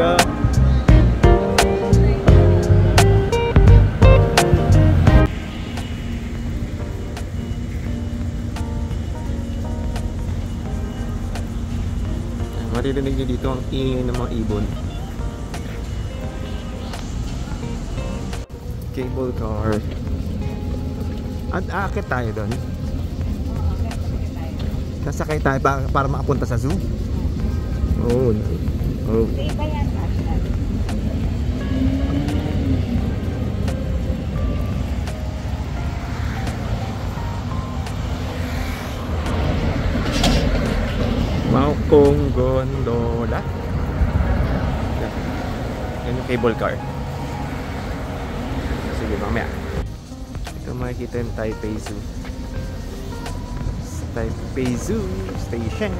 God. Maririnig niyo dito ang ingay ng mga ibon. Cable car. At aakit tayo doon. Sasakay tayo para makapunta sa zoo. Oh, oh. Iba yan, Aslan. Maokong gondola. Yan yung cable car. Sige, mamaya. Ito makikita yung Taipei Zoo. Taipei Zoo Station.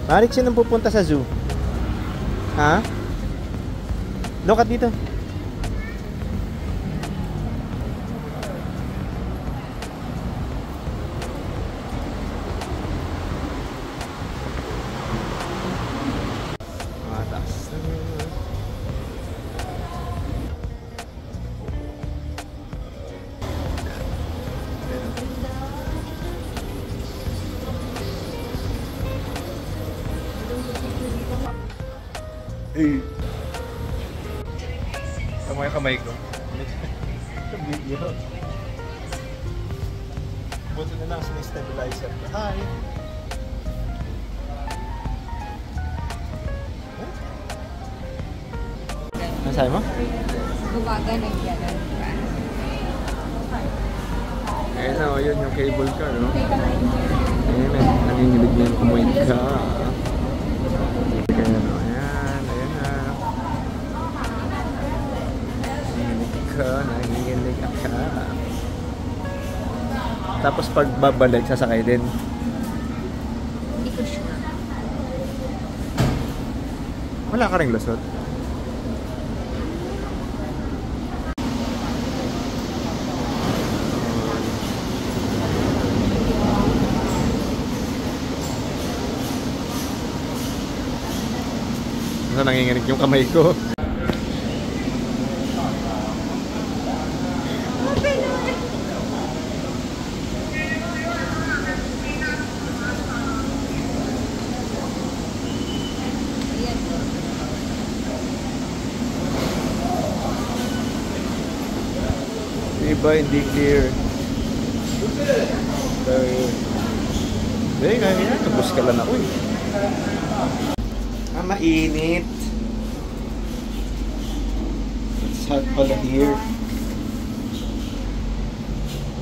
Marik siya nang pupunta sa zoo. Ha? Lokat dito. Matas. Eh. Kamay ko. Ito video. Buto na lang sa stabilizer. Hi! Ano sabi mo? Gumagana yan. Ayun na, yun yung cable car, no? Ayun na, nanginginig na yung kumoy ka. Ayan, ayan na. Nanginginig ka. Tapos pag babalik, sasakay din. Hindi ko sure. Wala ka ring lusot. So, nanginginig yung kamay ko. Iba hindi clear. Hindi, kaya nabus ka lang ako eh. Mainit. It's hot pala here.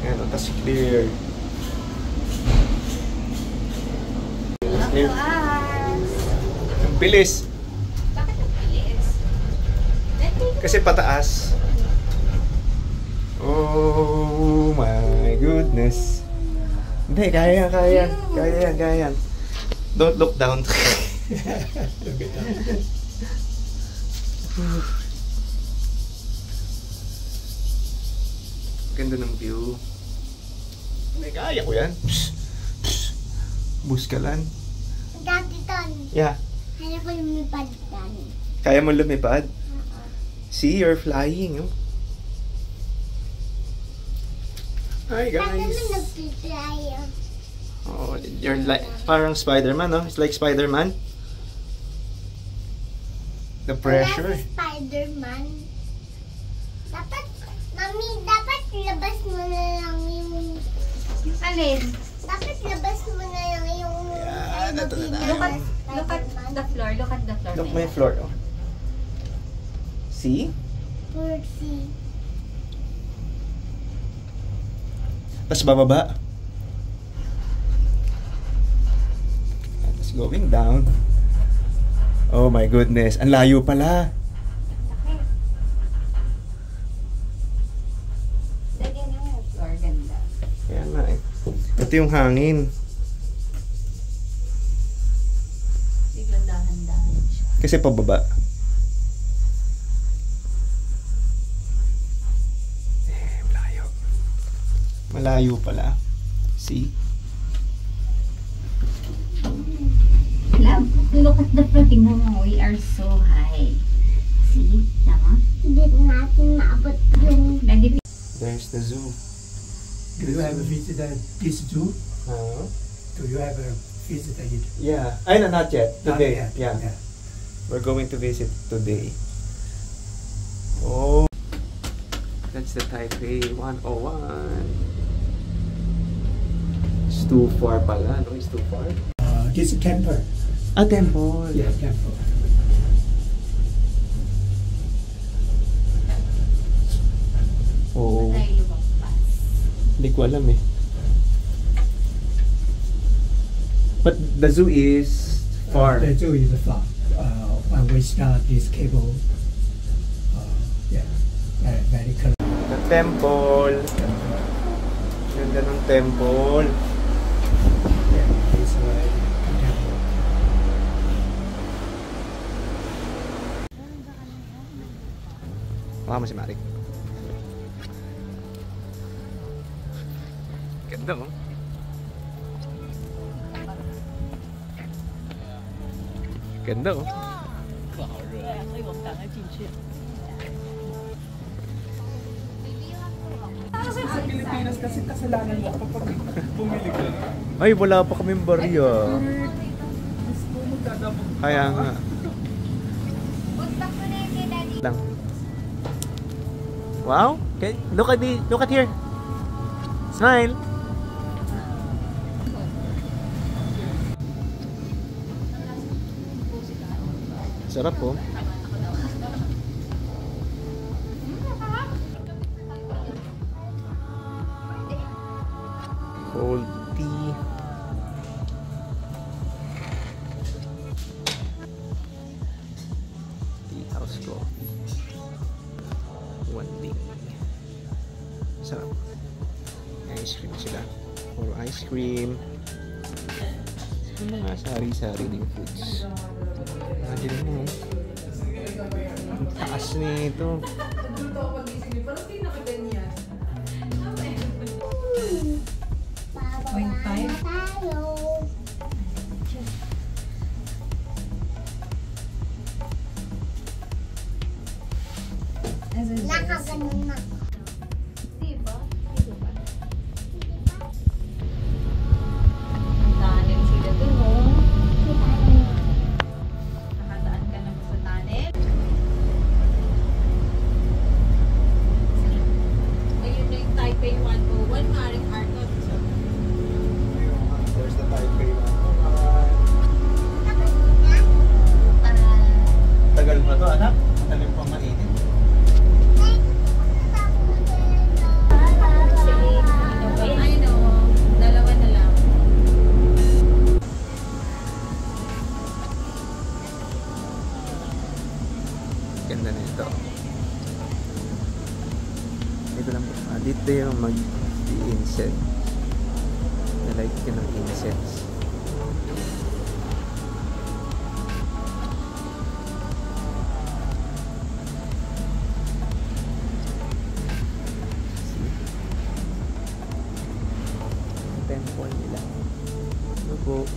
Ayan, tas clear. Clear. Ang bilis. Bakit ang bilis? Kasi pataas. Oh my goodness. Hindi, kaya yan. Don't look down. Ganda ng view. Hindi, kaya ko yan. Buskalan. Dati ton. Yeah. Kaya ko lumipad tan. Kaya mo lumipad? See, you're flying. Oh. Hi Paano naman guys. nag-fly? Oh, you're like parang Spider-Man, no? It's like Spider-Man. The pressure. Wala si Spider-Man. Dapat, Mami, dapat labas mo na lang yung... Yung alin? Dapat labas mo na lang yung... Yeah, ano, ito na. Look at Spider-Man. the floor. Look at the floor. Look my floor. Oh. See? Percy. Tapos bababa. Tapos going down. Oh my goodness. Ang layo pala. Lagyan yung floor. Ganda. Kaya nga eh. Ito yung hangin. Biglang dahan-dahan siya. Kasi pababa. Malayo. Malayo pala. See? Love, look at the floor. tingnan mo, we are so high. See? Tama? Hindi natin maabot yung... Nandito. There's the zoo. Do you have a visitor this zoo? Huh? Do you have a visitor it? Yeah. Ay, no, not yet. Today. Not Yeah. yet. Yeah. We're going to visit today. Oh. That's the Taipei 101. It's too far pala, no? It's too far. This temple. Ah, temple. Yeah, temple. Oo. Tayo lumagpas. Hindi ko alam eh. But the zoo is far. The zoo is far. When we start this cable, yeah, very close. The temple. Ganda ng temple. Yeah, this way, temple. Baka mo si Marik. Ganda oh. Ganda oh. Sa Pilipinas kasi kasalanan mo kapag bumili ka. Ay, wala pa kaming barya. Gusto mo magdadabog. Kaya nga. Punta ko na yung kay Daddy. Lang. Wow. Okay. Look at here. Smile. Sarap oh. Cold tea. Tea house coffee. One thing. Sarap. Ice cream sila. Puro ice cream. Yung mga sari-sari ding foods. Imagine mo. Ang taas nito. Tayo. Nakaganon na. Diba? Diba? Ang tunnel sila dun, oh. Nakadaan ka na ba sa tunnel? Ayun na yung Taipei 101, Maring Arnold. There's the Taipei 101. Tagal mo to, anak? Tagal pa mainit. I know. Dalawa na lang. Ganda na ito. Dito lang. Dito yung mag-incense. Na-like ka ng incense. Temple nila. Ano po?